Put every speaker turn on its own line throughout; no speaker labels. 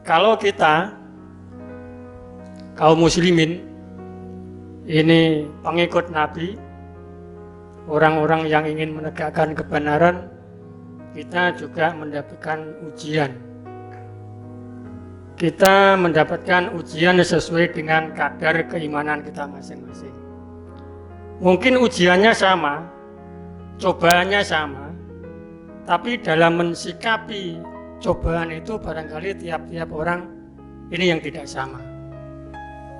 Kalau kita kaum muslimin ini pengikut Nabi, orang-orang yang ingin menegakkan kebenaran, kita juga mendapatkan ujian. Kita mendapatkan ujian sesuai dengan kadar keimanan kita masing-masing. Mungkin ujiannya sama, cobaannya sama, tapi dalam mensikapi cobaan itu barangkali tiap-tiap orang ini yang tidak sama.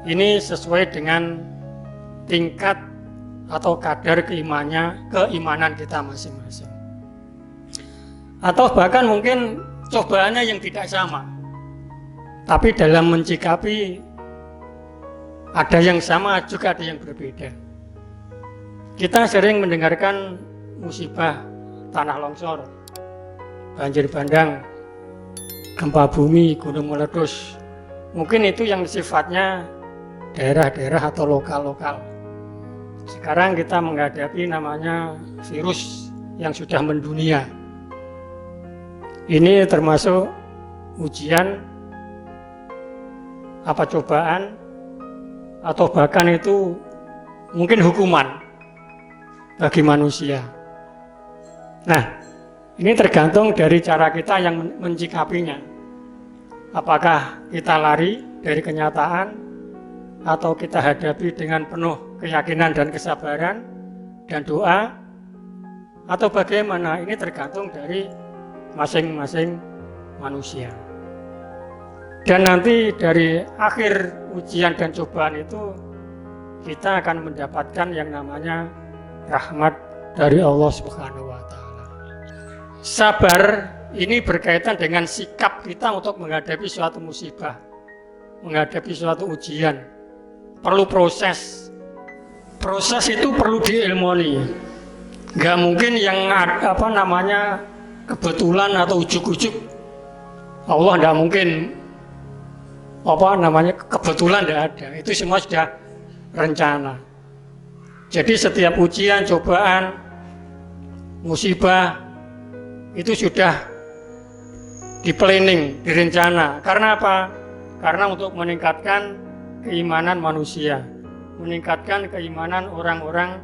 Ini sesuai dengan tingkat atau kadar keimanan kita masing-masing. Atau bahkan mungkin cobaannya yang tidak sama, tapi dalam mencikapi ada yang sama juga ada yang berbeda. Kita sering mendengarkan musibah tanah longsor, banjir bandang, gempa bumi, gunung meletus. Mungkin itu yang sifatnya daerah-daerah atau lokal-lokal. Sekarang kita menghadapi namanya virus yang sudah mendunia. Ini termasuk ujian, apa cobaan, atau bahkan itu mungkin hukuman bagi manusia. Nah, ini tergantung dari cara kita yang mencikapinya. Apakah kita lari dari kenyataan, atau kita hadapi dengan penuh keyakinan dan kesabaran dan doa, atau bagaimana? Ini tergantung dari masing-masing manusia. Dan nanti dari akhir ujian dan cobaan itu kita akan mendapatkan yang namanya rahmat dari Allah Subhanahu wa Ta'ala. Sabar ini berkaitan dengan sikap kita untuk menghadapi suatu musibah, menghadapi suatu ujian. Perlu proses. Proses itu perlu diilmoni. Nggak mungkin yang kebetulan atau ujuk-ujuk. Allah nggak mungkin kebetulan nggak ada. Itu semua sudah rencana. Jadi setiap ujian, cobaan, musibah itu sudah di-planning, direncana. Karena apa? Karena untuk meningkatkan keimanan manusia, meningkatkan keimanan orang-orang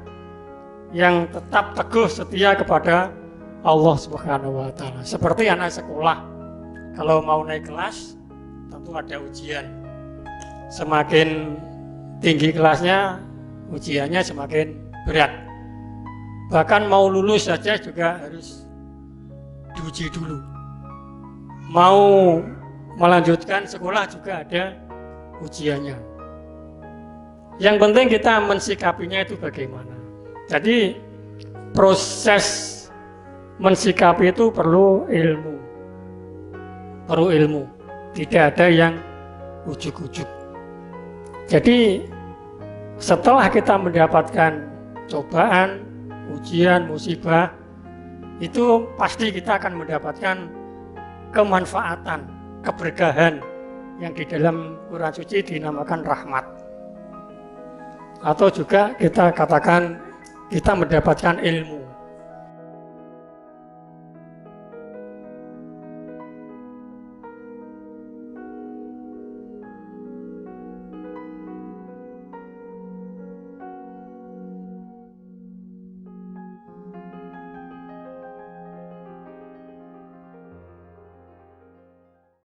yang tetap teguh setia kepada Allah Subhanahu wa Ta'ala. Seperti anak sekolah, kalau mau naik kelas tentu ada ujian. Semakin tinggi kelasnya, ujiannya semakin berat. Bahkan mau lulus saja juga harus diuji dulu. Mau melanjutkan sekolah juga ada ujiannya. Yang penting kita mensikapinya itu bagaimana. Jadi proses mensikapi itu perlu ilmu. Perlu ilmu. Tidak ada yang ujuk-ujuk. Jadi setelah kita mendapatkan cobaan, ujian, musibah, itu pasti kita akan mendapatkan kemanfaatan, keberkahan yang di dalam Quran Suci dinamakan rahmat. Atau juga kita katakan kita mendapatkan ilmu.